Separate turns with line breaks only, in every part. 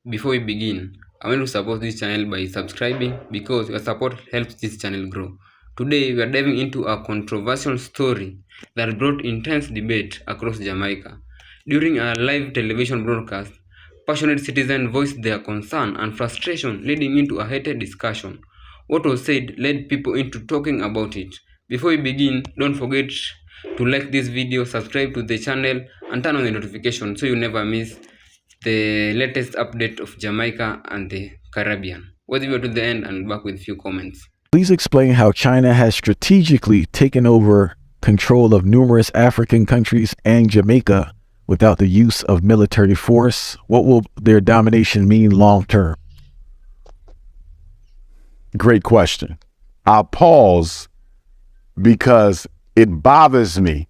Before we begin, I want to support this channel by subscribing because your support helps this channel grow. Today, we are diving into a controversial story that brought intense debate across Jamaica. During a live television broadcast, passionate citizens voiced their concern and frustration, leading into a heated discussion. What was said led people into talking about it. Before we begin, don't forget to like this video, subscribe to the channel, and turn on the notification so you never miss the latest update of Jamaica and the Caribbean. Watch the video to the end and back with few comments.
Please explain how China has strategically taken over control of numerous African countries and Jamaica without the use of military force. What will their domination mean long term?
Great question. I'll pause because it bothers me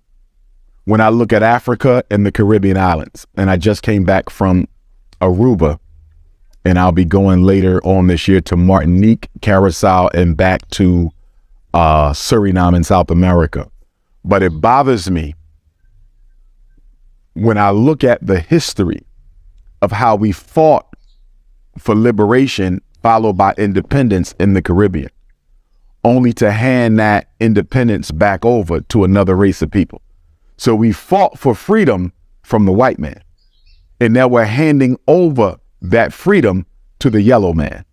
when I look at Africa and the Caribbean islands. And I just came back from Aruba, and I'll be going later on this year to Martinique, Curacao, and back to Suriname in South America. But it bothers me when I look at the history of how we fought for liberation followed by independence in the Caribbean, only to hand that independence back over to another race of people. So we fought for freedom from the white man, and now we're handing over that freedom to the yellow man.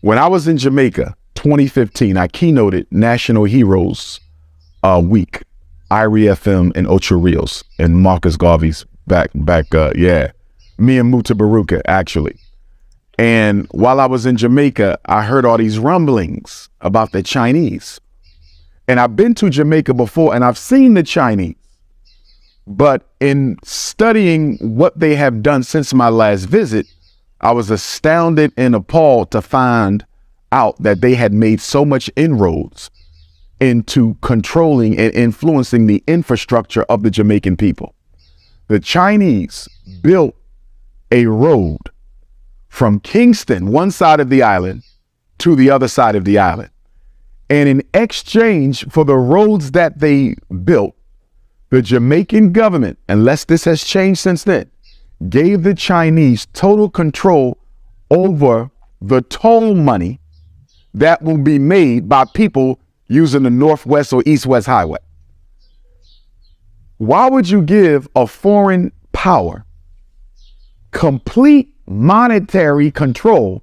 When I was in Jamaica, 2015, I keynoted National Heroes Week, Irie FM and Ocho Rios and Marcus Garvey's back, me and Muta Baruka, actually. And while I was in Jamaica, I heard all these rumblings about the Chinese. And I've been to Jamaica before and I've seen the Chinese. But in studying what they have done since my last visit, I was astounded and appalled to find out that they had made so much inroads into controlling and influencing the infrastructure of the Jamaican people. The Chinese built a road from Kingston, one side of the island, to the other side of the island. And in exchange for the roads that they built, the Jamaican government, unless this has changed since then, gave the Chinese total control over the toll money that will be made by people using the Northwest or East-West Highway. Why would you give a foreign power complete monetary control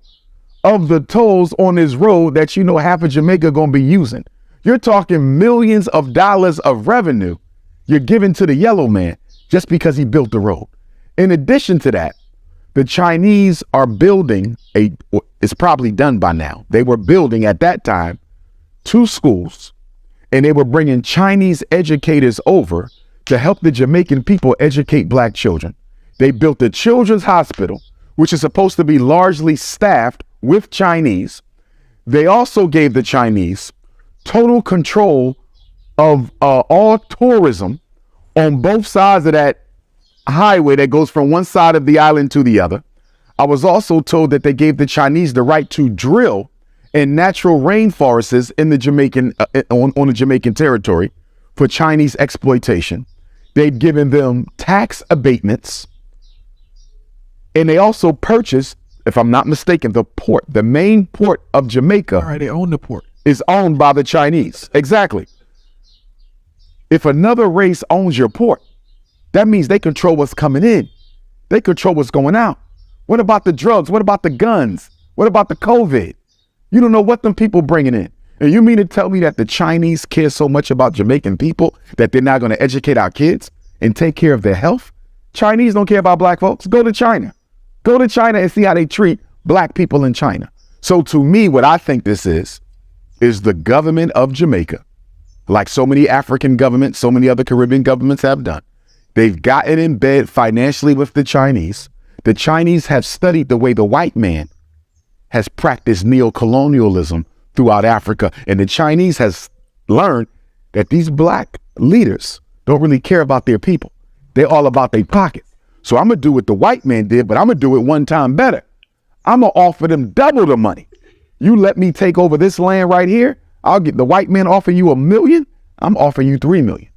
of the tolls on this road that you know half of Jamaica gonna be using? You're talking millions of dollars of revenue you're giving to the yellow man just because he built the road. In addition to that, the Chinese are building it's probably done by now. They were building at that time 2 schools, and they were bringing Chinese educators over to help the Jamaican people educate black children. They built a children's hospital, which is supposed to be largely staffed with Chinese. They also gave the Chinese total control of all tourism on both sides of that highway that goes from one side of the island to the other. I was also told that they gave the Chinese the right to drill in natural rainforests in the Jamaican on the Jamaican territory for Chinese exploitation. They'd given them tax abatements, and they also purchased, if I'm not mistaken, the port, the main port of Jamaica.
All right, they own the port.
Is owned by the Chinese. Exactly. If another race owns your port, that means they control what's coming in. They control what's going out. What about the drugs? What about the guns? What about the COVID? You don't know what them people bringing in. And you mean to tell me that the Chinese care so much about Jamaican people that they're not going to educate our kids and take care of their health? Chinese don't care about black folks. Go to China. Go to China and see how they treat black people in China. So to me, what I think this is the government of Jamaica, like so many African governments, so many other Caribbean governments have done. They've gotten in bed financially with the Chinese. The Chinese have studied the way the white man has practiced neocolonialism throughout Africa. And the Chinese has learned that these black leaders don't really care about their people. They're all about their pockets. So I'm going to do what the white man did, but I'm going to do it 1 time better. I'm going to offer them double the money. You let me take over this land right here. I'll get the white man offer you $1 million. I'm offering you $3 million.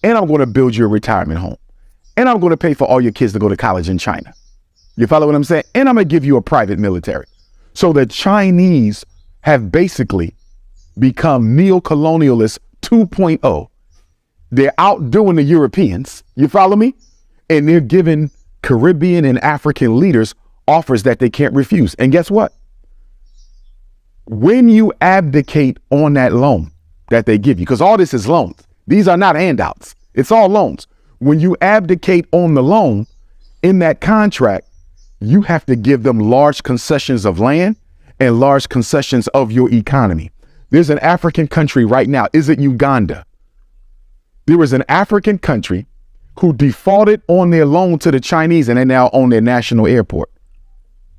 And I'm going to build you a retirement home. And I'm going to pay for all your kids to go to college in China. You follow what I'm saying? And I'm going to give you a private military. So the Chinese have basically become neo-colonialists 2.0. They're outdoing the Europeans. You follow me? And they're giving Caribbean and African leaders offers that they can't refuse. And guess what? When you abdicate on that loan that they give you, because all this is loans, these are not handouts. It's all loans. When you abdicate on the loan in that contract, you have to give them large concessions of land and large concessions of your economy. There's an African country right now. Is it Uganda? There was an African country who defaulted on their loan to the Chinese, and they now own their national airport.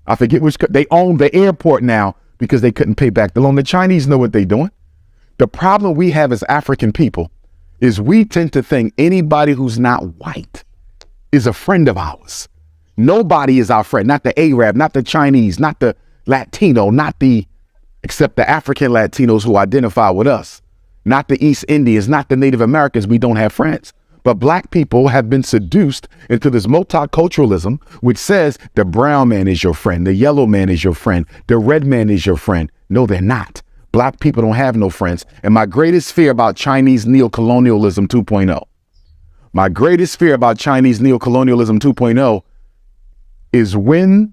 I forget which, they own the airport now because they couldn't pay back the loan. The Chinese know what they're doing. The problem we have as African people is we tend to think anybody who's not white is a friend of ours. Nobody is our friend, not the Arab, not the Chinese, not the Latino, except the African Latinos who identify with us, not the East Indians, not the Native Americans. We don't have friends. But black people have been seduced into this multiculturalism, which says the brown man is your friend, the yellow man is your friend, the red man is your friend. No, they're not. Black people don't have no friends. And my greatest fear about Chinese neocolonialism 2.0, my greatest fear about Chinese neocolonialism 2.0 is when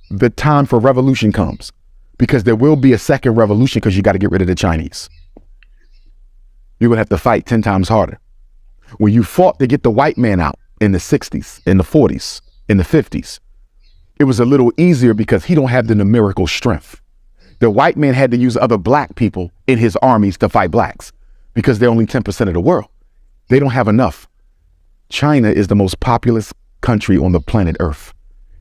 the time for revolution comes, because there will be a second revolution because you got to get rid of the Chinese. You're going to have to fight 10 times harder. When you fought to get the white man out in the 60s, in the 40s, in the 50s, it was a little easier because he don't have the numerical strength. The white man had to use other black people in his armies to fight blacks because they're only 10% of the world. They don't have enough. China is the most populous country on the planet Earth.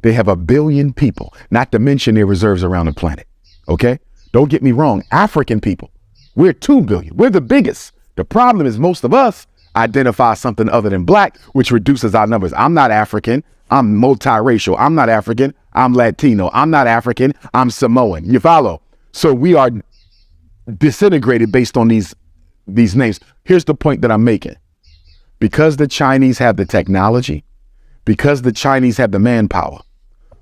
They have 1 billion people, not to mention their reserves around the planet. Okay? Don't get me wrong. African people, we're 2 billion. We're the biggest. The problem is most of us identify something other than black, which reduces our numbers. I'm not African. I'm multiracial. I'm not African. I'm Latino. I'm not African. I'm Samoan. You follow? So we are disintegrated based on these names. Here's the point that I'm making. Because the Chinese have the technology, because the Chinese have the manpower,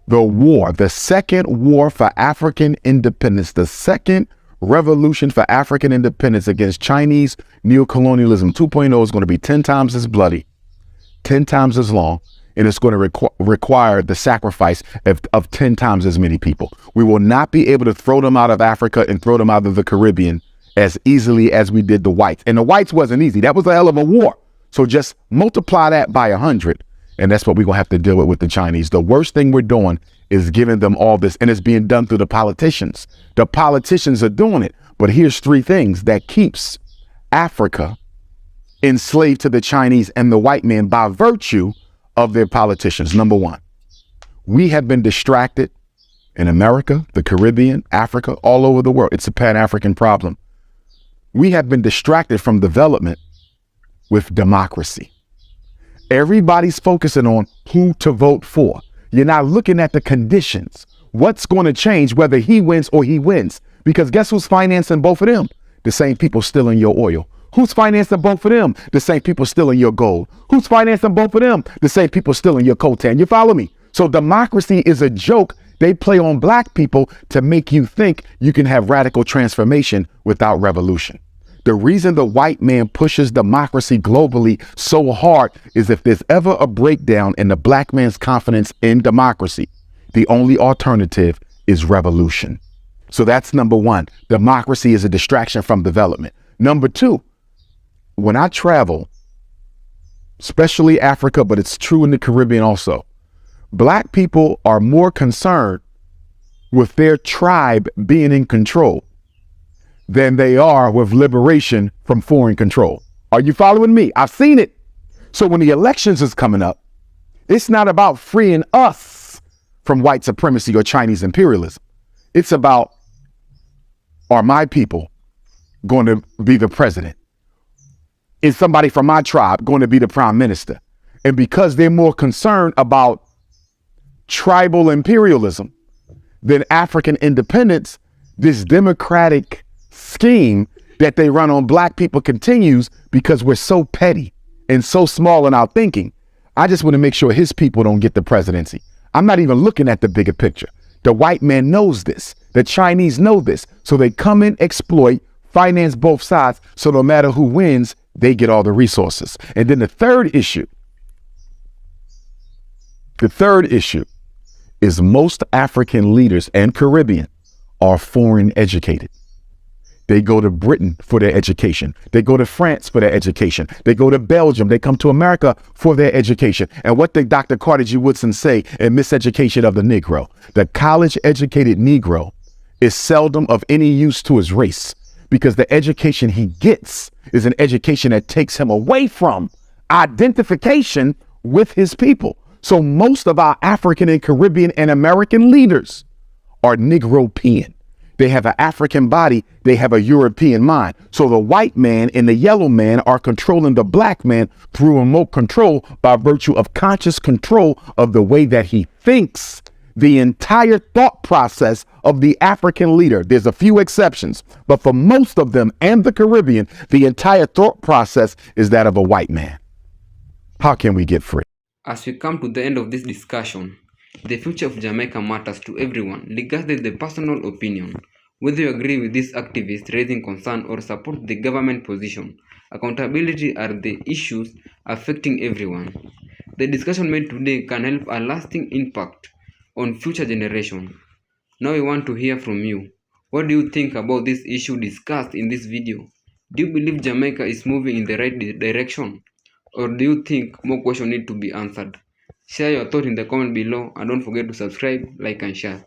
the second war for African independence, the second revolution for African independence against Chinese neocolonialism 2.0 is going to be 10 times as bloody, 10 times as long, and it's going to require the sacrifice of 10 times as many people. We will not be able to throw them out of Africa and throw them out of the Caribbean as easily as we did the whites. And the whites wasn't easy. That was a hell of a war. So just multiply that by 100. And that's what we're going to have to deal with the Chinese. The worst thing we're doing is giving them all this, and it's being done through the politicians. The politicians are doing it. But here's 3 things that keeps Africa enslaved to the Chinese and the white man by virtue of their politicians. Number 1, we have been distracted in America, the Caribbean, Africa, all over the world. It's a Pan-African problem. We have been distracted from development with democracy. Everybody's focusing on who to vote for. You're not looking at the conditions. What's going to change whether he wins or he wins? Because guess who's financing both of them? The same people stealing your oil. Who's financing both of them? The same people stealing your gold. Who's financing both of them? The same people stealing your coltan. You follow me? So democracy is a joke they play on black people to make you think you can have radical transformation without revolution. The reason the white man pushes democracy globally so hard is if there's ever a breakdown in the black man's confidence in democracy, the only alternative is revolution. So that's number 1. Democracy is a distraction from development. Number 2, when I travel, especially Africa, but it's true in the Caribbean also, black people are more concerned with their tribe being in control than they are with liberation from foreign control. Are you following me? I've seen it. So when the elections is coming up, it's not about freeing us from white supremacy or Chinese imperialism. It's about, are my people going to be the president? Is somebody from my tribe going to be the prime minister? And because they're more concerned about tribal imperialism than African independence, this democratic scheme that they run on black people continues because we're so petty and so small in our thinking. I just want to make sure his people don't get the presidency. I'm not even looking at the bigger picture. The white man knows this. The Chinese know this. So they come in, exploit, finance both sides. So no matter who wins, they get all the resources. And then the third issue is most African leaders and Caribbean are foreign educated. They go to Britain for their education. They go to France for their education. They go to Belgium. They come to America for their education. And what did Dr. Carter G. Woodson say in Miseducation of the Negro? The college-educated Negro is seldom of any use to his race because the education he gets is an education that takes him away from identification with his people. So most of our African and Caribbean and American leaders are Negropean. They have an African body. They have a European mind. So the white man and the yellow man are controlling the black man through remote control by virtue of conscious control of the way that he thinks. The entire thought process of the African leader, there's a few exceptions, but for most of them and the Caribbean, the entire thought process is that of a white man. How can we get free?
As we come to the end of this discussion, the future of Jamaica matters to everyone, regardless of the personal opinion. Whether you agree with these activists raising concern or support the government position, accountability are the issues affecting everyone. The discussion made today can help a lasting impact on future generations. Now we want to hear from you. What do you think about this issue discussed in this video? Do you believe Jamaica is moving in the right direction? Or do you think more questions need to be answered? Share your thought in the comment below and don't forget to subscribe, like and share.